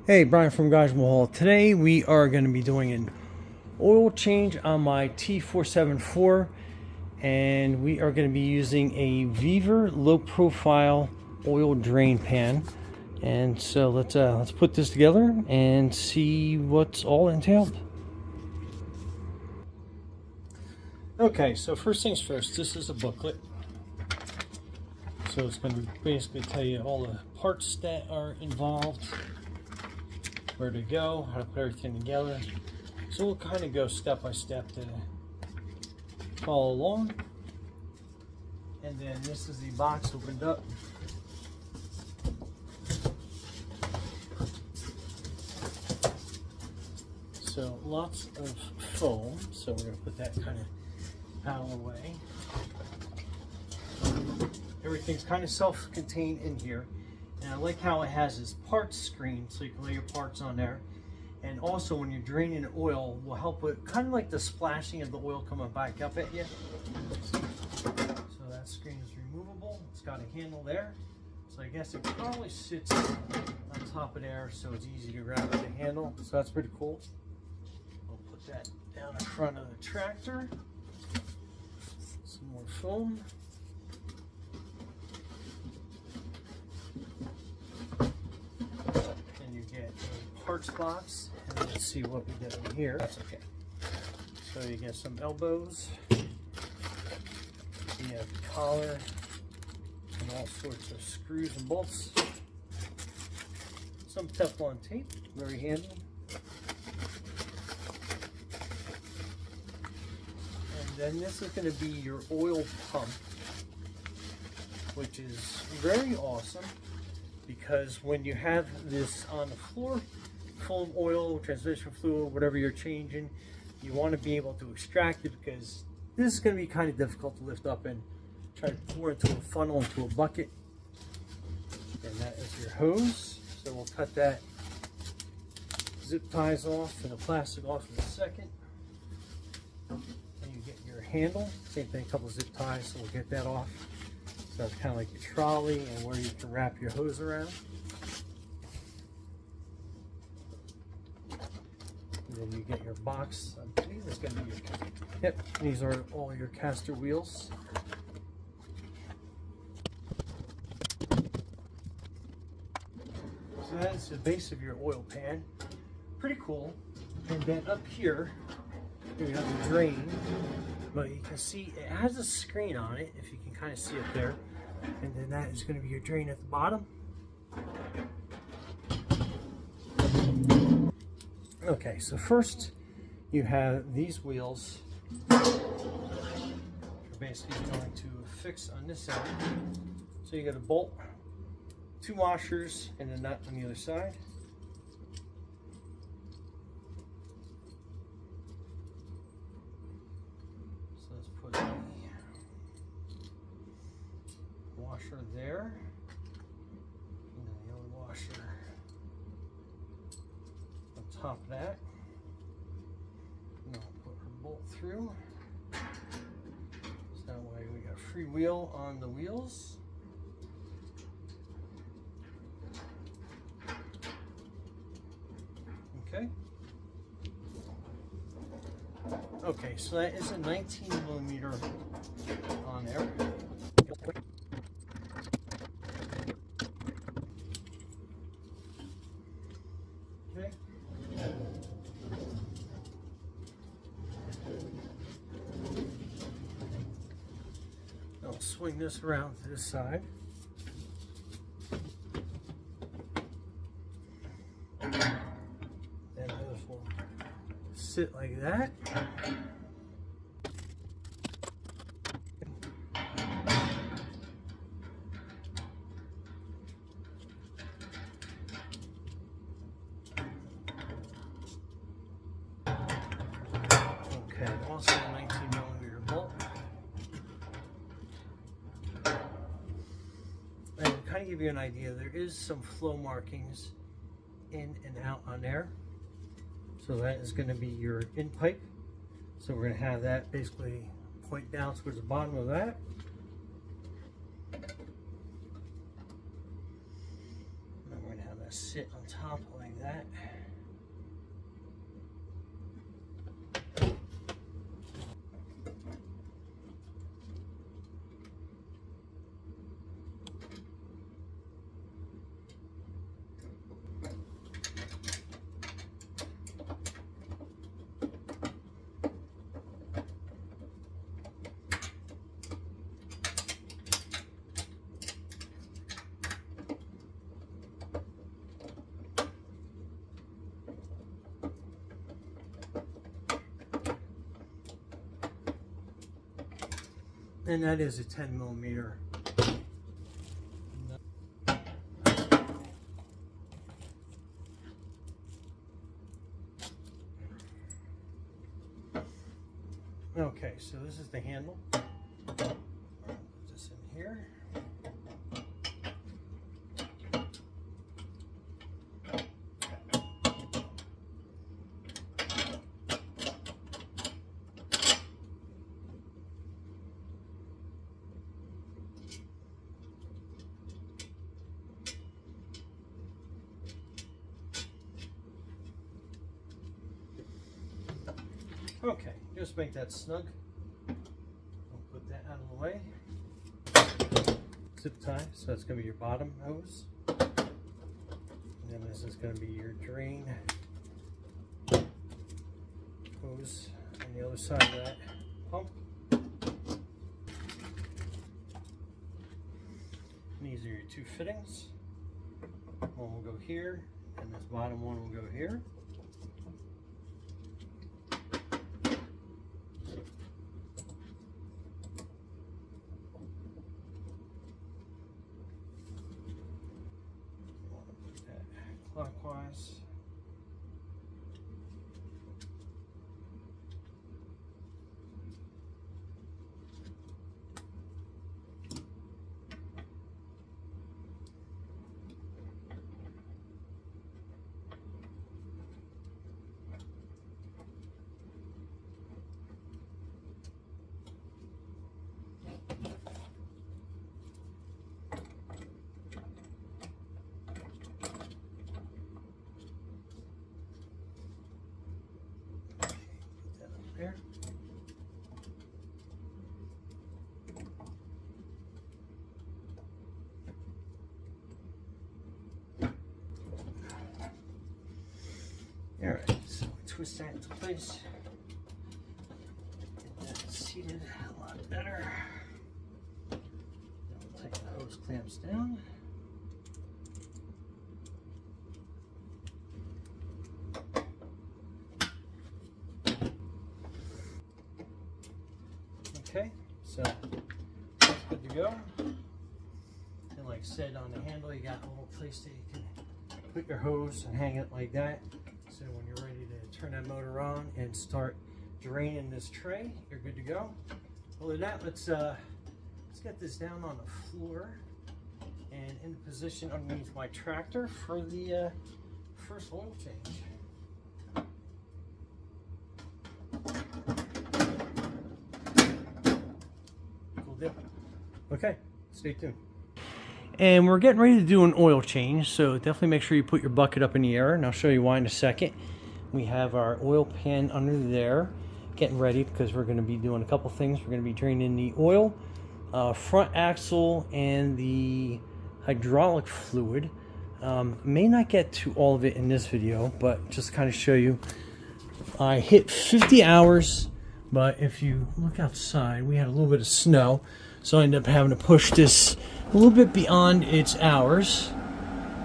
Hey, Brian from Garage Mahal. Today we are going to be doing an oil change on my T474, and we are going to be using a VEVOR low profile oil drain pan. And so let's put this together and see what's all entailed. Okay, so first things first, this is a booklet. So it's going to basically tell you all the parts that are involved, where to go, how to put everything together. So we'll kind of go step by step to follow along. And then this is the box opened up. So lots of foam, so we're going to put that kind of out of the way. Everything's kind of self-contained in here. And I like how it has this parts screen, so you can lay your parts on there. And also when you're draining oil, will help with kind of like the splashing of the oil coming back up at you. So that screen is removable. It's got a handle there. So I guess it probably sits on top of there, so it's easy to grab with the handle. So that's pretty cool. I'll put that down in front of the tractor. Some more foam. Parts box, and let's see what we get in here. That's okay. So you get some elbows, you have the collar, and all sorts of screws and bolts, some Teflon tape, very handy. And then this is going to be your oil pump, which is very awesome because when you have this on the floor, foam, oil, transmission fluid, whatever you're changing, you want to be able to extract it because this is going to be kind of difficult to lift up and try to pour into a funnel, into a bucket. And that is your hose. So we'll cut that zip ties off and the plastic off in a second. And you get your handle, same thing, a couple of zip ties, so we'll get that off. So that's kind of like your trolley and where you can wrap your hose around. And then you get your box. I believe it's going to be your, yep, these are all your caster wheels. So that's the base of your oil pan. Pretty cool. And then up here, you have the drain. But you can see it has a screen on it, if you can kind of see it there. And then that is going to be your drain at the bottom. Okay, so first you have these wheels. You're basically going to fix on this side. So you got a bolt, 2 washers, and a nut on the other side. So let's put the washer there, and then the other washer top of that. And I'll put her bolt through. So that way we got free wheel on the wheels. Okay. Okay, so that is a 19mm on there. Okay. I'll swing this around to this side. And this will sit like that. Okay, also a 19mm bolt. And to kind of give you an idea, there is some flow markings in and out on there. So that is going to be your in pipe. So we're going to have that basically point down towards the bottom of that. And we're going to have that sit on top like that. And that is a 10 millimeter. Okay, so this is the handle. Put this in here. Okay, just make that snug. I'll put that out of the way. Zip tie, so that's going to be your bottom hose. And then this is going to be your drain hose on the other side of that pump. And these are your two fittings. One will go here, and this bottom one will go here. Clockwise. There. All right, so twist that into place. Get that seated a lot better. Then we'll take the hose clamps down. Okay, so that's good to go. And like I said, on the handle, you got a little place that you can put your hose and hang it like that. So when you're ready to turn that motor on and start draining this tray, you're good to go. Other than that, let's get this down on the floor and in position underneath my tractor for the first oil change. Okay, stay tuned. And we're getting ready to do an oil change, so definitely make sure you put your bucket up in the air, and I'll show you why in a second. We have our oil pan under there, getting ready because we're going to be doing a couple things. We're going to be draining the oil, front axle, and the hydraulic fluid. May not get to all of it in this video, but just kind of show you. I hit 50 hours, but if you look outside, we had a little bit of snow. So I ended up having to push this a little bit beyond its hours.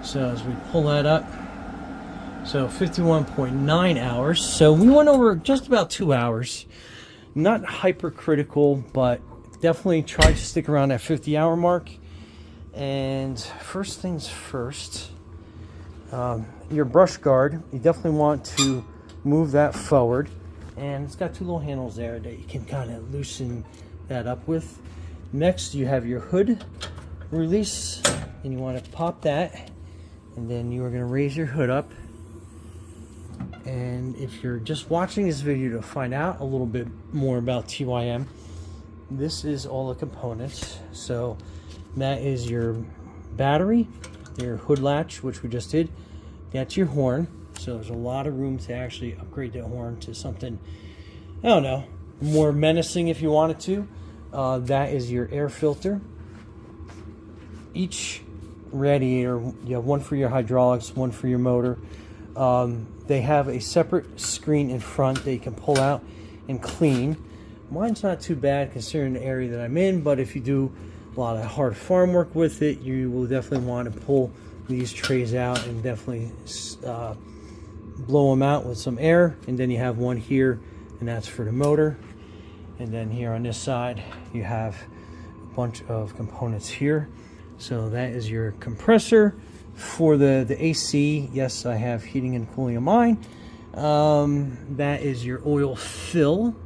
So as we pull that up, so 51.9 hours. So we went over just about 2 hours. Not hypercritical, but definitely try to stick around that 50-hour mark. And first things first, your brush guard, you definitely want to move that forward. And it's got two little handles there that you can kind of loosen that up with. Next, you have your hood release, and you want to pop that, and then you are going to raise your hood up. And if you're just watching this video to find out a little bit more about TYM, this is all the components. So that is your battery, your hood latch, which we just did, That's your horn. So there's a lot of room to actually upgrade that horn to something, I don't know, more menacing if you wanted to. That is your air filter. Each radiator, you have one for your hydraulics, one for your motor. They have a separate screen in front that you can pull out and clean. Mine's not too bad considering the area that I'm in, but if you do a lot of hard farm work with it, you will definitely want to pull these trays out and definitely blow them out with some air. And then you have one here, and that's for the motor. And then here on this side, you have a bunch of components here. So that is your compressor. For the AC, yes, I have heating and cooling of mine. That is your oil fill.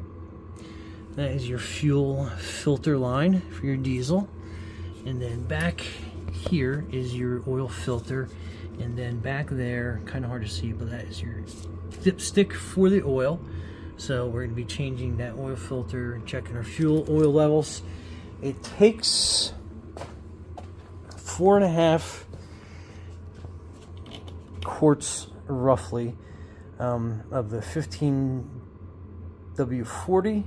That is your fuel filter line for your diesel. And then back here is your oil filter. And then back there, kind of hard to see, but that is your dipstick for the oil. So we're going to be changing that oil filter, checking our fuel oil levels. It takes 4.5 quarts roughly of the 15W40.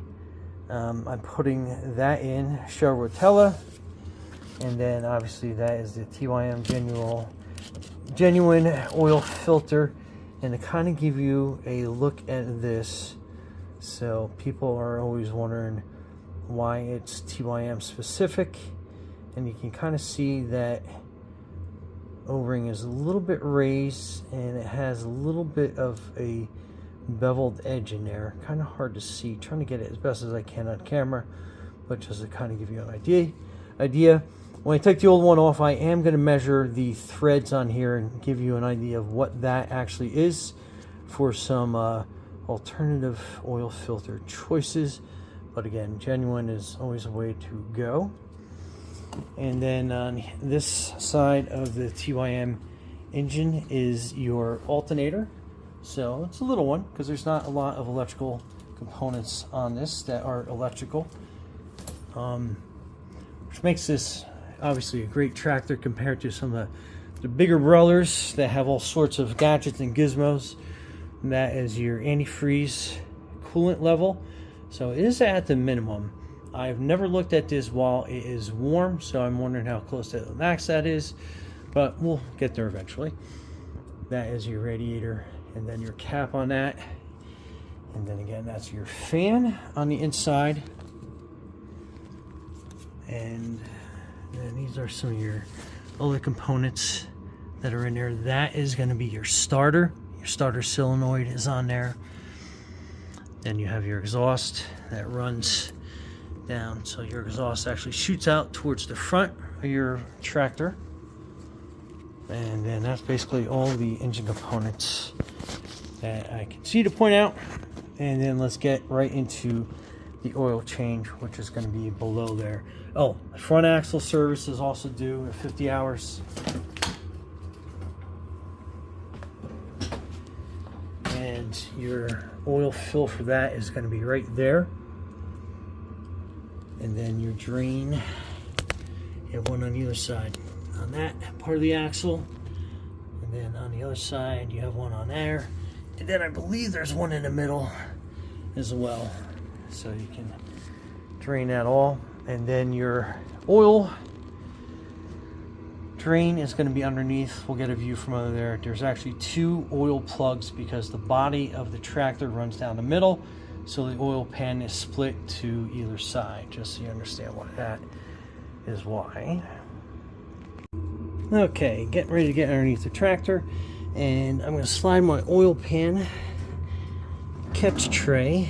I'm putting that in Shell Rotella, and then obviously that is the TYM genuine oil filter. And to kind of give you a look at this, so people are always wondering why it's TYM specific, and you can kind of see that O-ring is a little bit raised and it has a little bit of a beveled edge in there. Kind of hard to see, trying to get it as best as I can on camera, but just to kind of give you an idea. When I take the old one off, I am going to measure the threads on here and give you an idea of what that actually is for some alternative oil filter choices. But again, genuine is always a way to go. And then on this side of the TYM engine is your alternator. So it's a little one because there's not a lot of electrical components on this that are electrical, which makes this obviously a great tractor compared to some of the bigger brothers that have all sorts of gadgets and gizmos. And that is your antifreeze coolant level. So it is at the minimum. I've never looked at this while it is warm, so I'm wondering how close to the max that is, but we'll get there eventually. That is your radiator, and then your cap on that. And then again, that's your fan on the inside. And then these are some of your other components that are in there. That is going to be your starter. Your starter solenoid is on there. Then you have your exhaust that runs down, so your exhaust actually shoots out towards the front of your tractor. And then that's basically all the engine components that I can see to point out. And then let's get right into the oil change, which is going to be below there. Oh, the front axle service is also due at 50 hours. And your oil fill for that is going to be right there. And then your drain, you have one on the other side on that part of the axle. And then on the other side, you have one on there. And then I believe there's one in the middle as well. So you can drain that all. And then your oil drain is going to be underneath. We'll get a view from under there. There's actually 2 oil plugs because the body of the tractor runs down the middle. So the oil pan is split to either side, just so you understand why that is why. Okay, getting ready to get underneath the tractor, and I'm going to slide my oil pan catch tray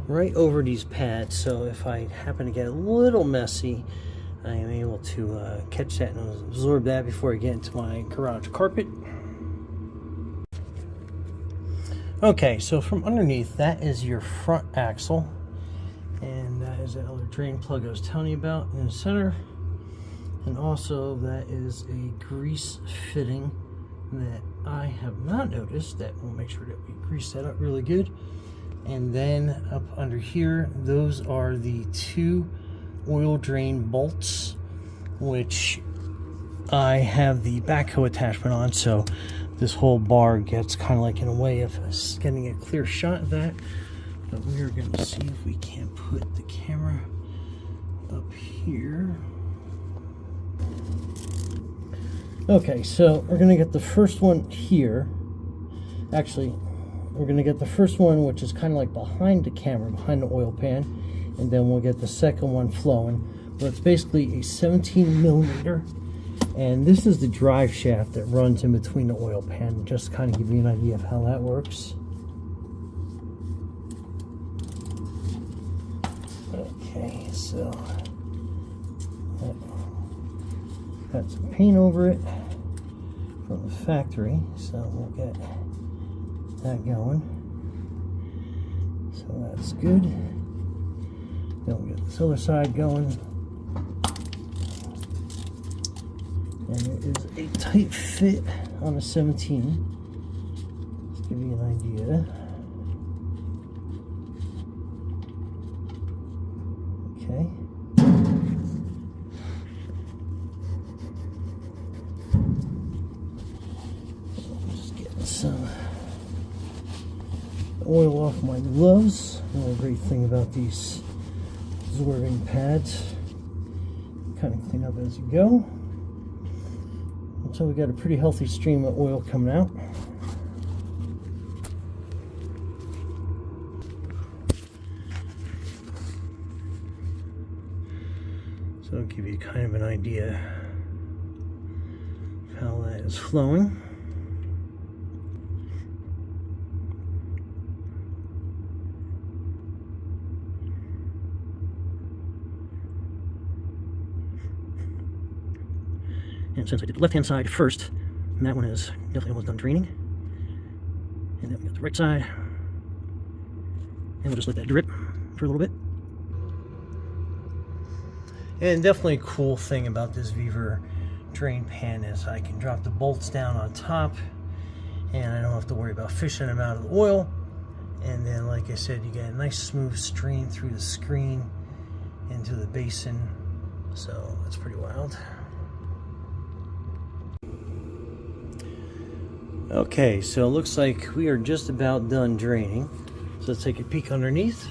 right over these pads, so if I happen to get a little messy, I am able to catch that and absorb that before I get into my garage carpet. Okay, so from underneath, that is your front axle, and that is that other drain plug I was telling you about in the center. And also that is a grease fitting that I have not noticed. That we'll make sure that we grease that up really good. And then up under here, those are the 2 oil drain bolts, which I have the backhoe attachment on, so this whole bar gets kind of like in a way of us getting a clear shot of that. But we are going to see if we can't put the camera up here. Okay, so we're going to get the first one here. Actually, we're going to get the first one, which is kind of like behind the camera, behind the oil pan, and then we'll get the second one flowing. But it's basically a 17 millimeter, and this is the drive shaft that runs in between the oil pan. Just to kind of give you an idea of how that works. Okay, so got some paint over it from the factory, so we'll get that going. So that's good. Then we'll get this other side going. And it is a tight fit on a 17. Let's give you an idea. Okay. Just getting some oil off my gloves. Another great thing about these absorbing pads, kind of clean up as you go. So we got a pretty healthy stream of oil coming out. So I'll give you kind of an idea of how that is flowing. And since I did the left-hand side first, and that one is definitely almost done draining. And then we got the right side. And we'll just let that drip for a little bit. And definitely a cool thing about this VEVOR drain pan is I can drop the bolts down on top, and I don't have to worry about fishing them out of the oil. And then, like I said, you get a nice smooth stream through the screen into the basin. So that's pretty wild. Okay, so it looks like we are just about done draining. So let's take a peek underneath.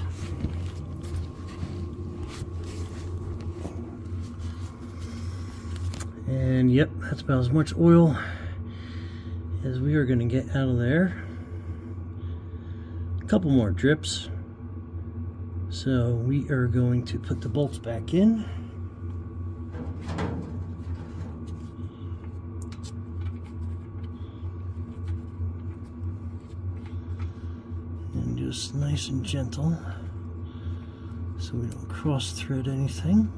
And yep, that's about as much oil as we are going to get out of there. A couple more drips. So we are going to put the bolts back in. And just nice and gentle so we don't cross thread anything.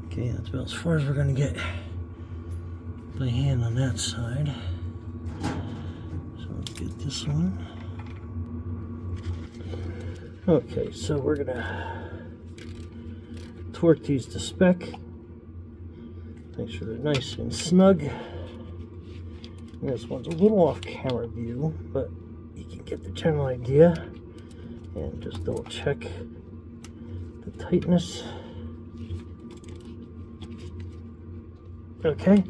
Okay, that's about as far as we're going to get by hand on that side. So let's get this one. Okay, so we're going to torque these to spec. Make sure they're nice and snug. And this one's a little off camera view, but you can get the general idea. And just double check the tightness. Okay,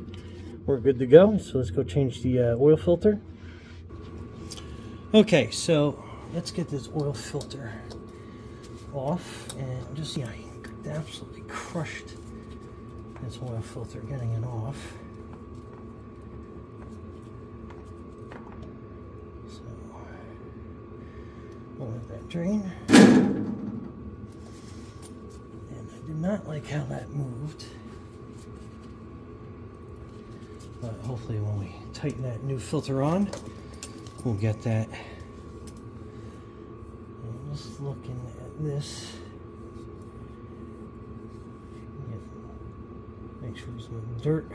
we're good to go. So let's go change the oil filter. Okay, so let's get this oil filter off and just, you know, absolutely crushed this oil filter getting it off. So we'll let that drain. And I did not like how that moved. But hopefully when we tighten that new filter on, we'll get that. And just looking at this, make sure there's no dirt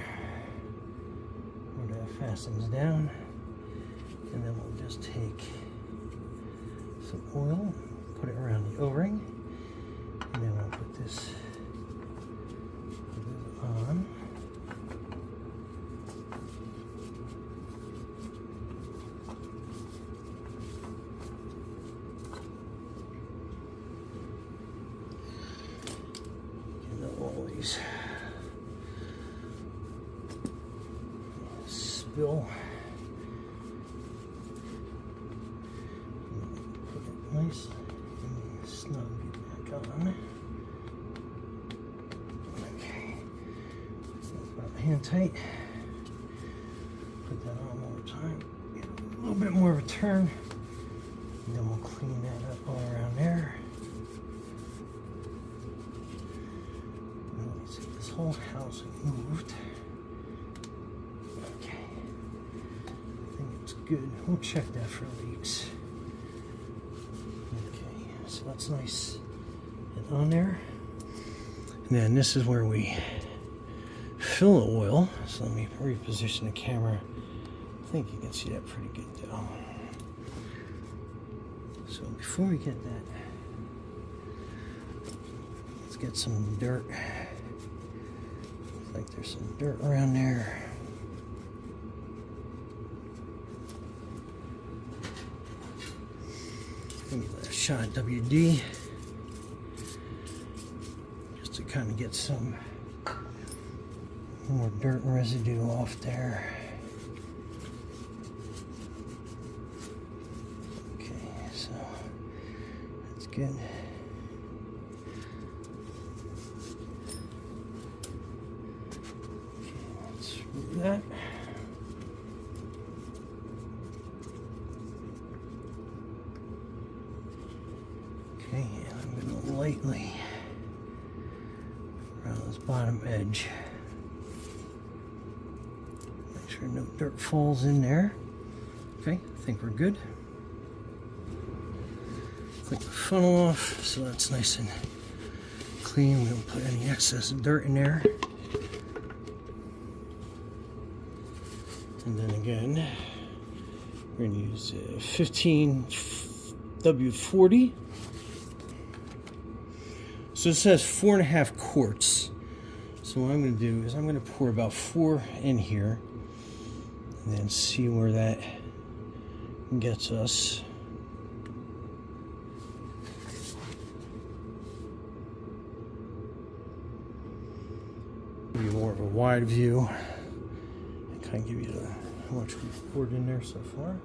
where that fastens down. And then we'll just take some oil, put it around the O-ring, and then we'll put this on. spill. Put it nice and snug back on. Okay, about hand tight. Put that on one more time. Get a little bit more of a turn. And then we'll clean that up all around there. Let's see, this whole house moved. Okay. I think it's good. We'll check that for leaks. Okay, so that's nice and on there. And then this is where we fill the oil. So let me reposition the camera. I think you can see that pretty good though. So before we get that, let's get some dirt. Looks like there's some dirt around there. Give me a shot of WD just to kind of get some more dirt and residue off there. Good. Okay, let's remove that. Okay, and I'm going to lightly around this bottom edge. Make sure no dirt falls in there. Okay, I think we're good. Click the funnel off so that's nice and clean. We don't put any excess dirt in there. And then again, we're going to use 15 W40. So it says 4.5 quarts. So what I'm going to do is I'm going to pour about 4 in here and then see where that gets us. Give you more of a wide view and kind of give you how much we've poured in there so far.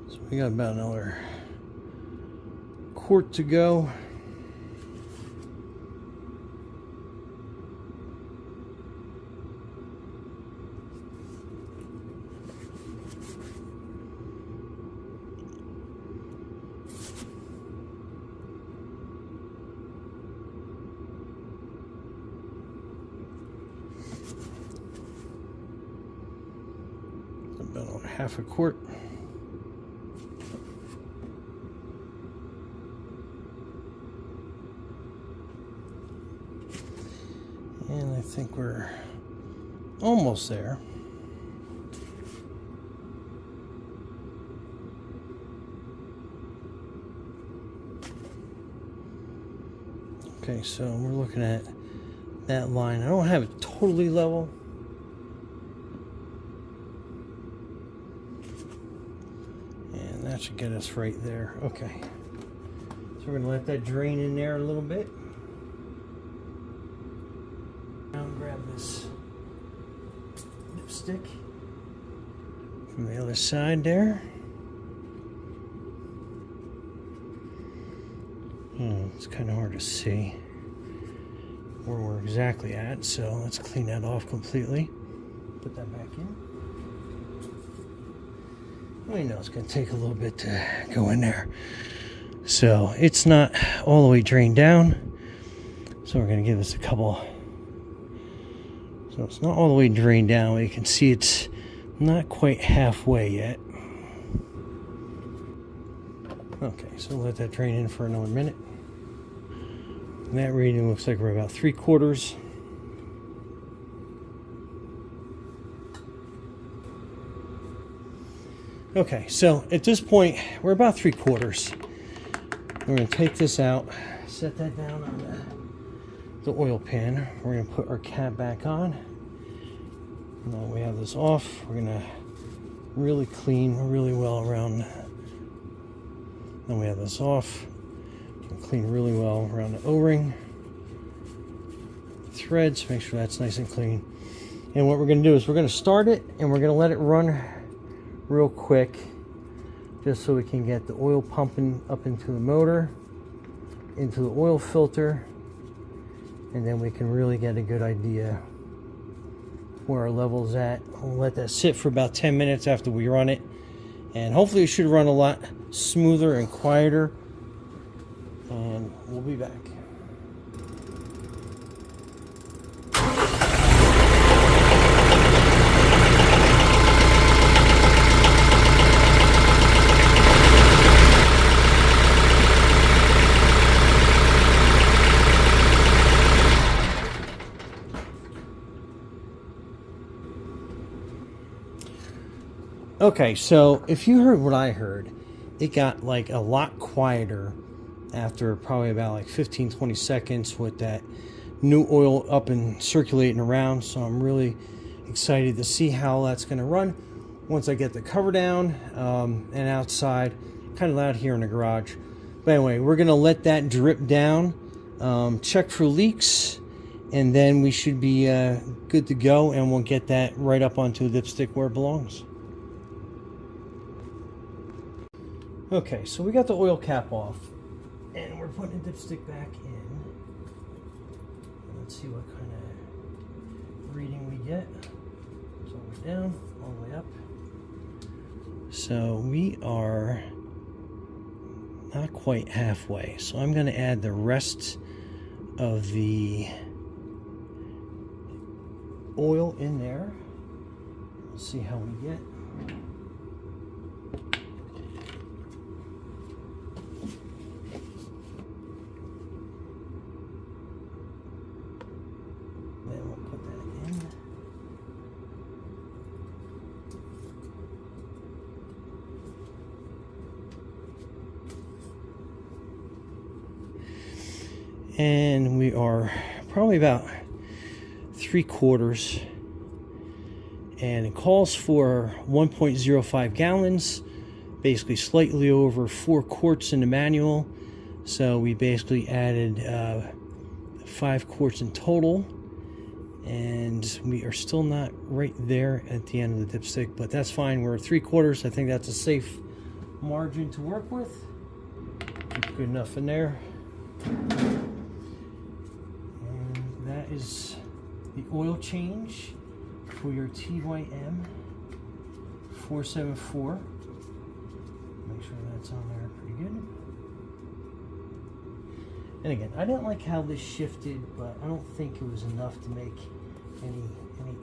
So we got about another quart to go. About half a quart. And I think we're almost there. Okay, so we're looking at that line. I don't have it totally level. That should get us right there. Okay. So we're going to let that drain in there a little bit. Now grab this dipstick from the other side there. It's kind of hard to see where we're exactly at, so let's clean that off completely. Put that back in. I know it's going to take a little bit to go in there. So it's not all the way drained down. So we're going to give this a couple. So it's not all the way drained down. You can see it's not quite halfway yet. Okay, so we'll let that drain in for another minute. And that reading looks like we're about 3/4. Okay, so at this point, we're about 3/4. We're going to take this out, set that down on the oil pan. We're going to put our cap back on. Now we have this off. We're going to really clean really well around. Then we have this off. Clean really well around the O-ring. Threads, make sure that's nice and clean. And what we're going to do is we're going to start it and we're going to let it run real quick, just so we can get the oil pumping up into the motor, into the oil filter, and then we can really get a good idea where our level's at. We'll let that sit for about 10 minutes after we run it, and hopefully it should run a lot smoother and quieter, and we'll be back. Okay, so if you heard what I heard, it got like a lot quieter after probably about like 15-20 seconds with that new oil up and circulating around. So I'm really excited to see how that's going to run once I get the cover down and outside. Kind of loud here in the garage. But anyway, we're going to let that drip down, check for leaks, and then we should be good to go, and we'll get that right up onto the dipstick where it belongs. Okay, so we got the oil cap off, and we're putting the dipstick back in. Let's see what kind of reading we get. It's all the way down, all the way up. So we are not quite halfway. So I'm going to add the rest of the oil in there. Let's see how we get. Then we'll put that in. And we are probably about 3/4, and it calls for 1.05 gallons, basically slightly over 4 quarts in the manual. So we basically added 5 quarts in total, and we are still not right there at the end of the dipstick, but that's fine. We're 3/4. I think that's a safe margin to work with. Keep good enough in there. That is the oil change for your TYM 474. Make sure that's on there pretty good. And again, I didn't like how this shifted, but I don't think it was enough to make any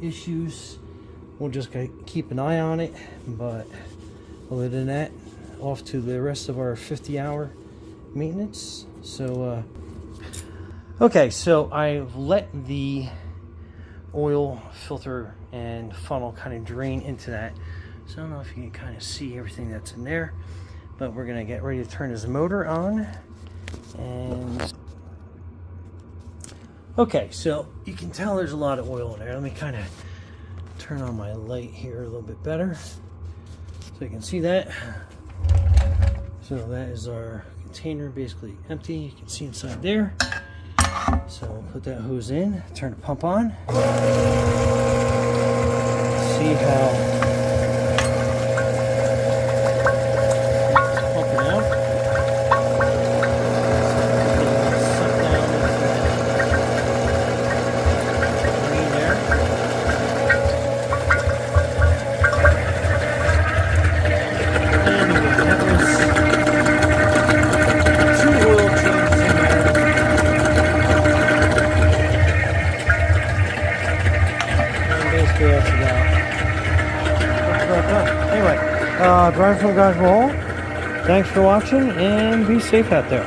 issues. We'll just keep an eye on it, but other than that, off to the rest of our 50-hour maintenance. So okay, so I've let the oil filter and funnel kind of drain into that. So I don't know if you can kind of see everything that's in there, but we're gonna get ready to turn this motor on. And okay, so you can tell there's a lot of oil in there. Let me kind of turn on my light here a little bit better so you can see that. So that is our container, basically empty. You can see inside there. So we'll put that hose in, turn the pump on. See how it's pumping out. Suck down into that green there. And that was 2 oil changes in there. That's about anyway, Brian from Guys Hall. Thanks for watching, and be safe out there.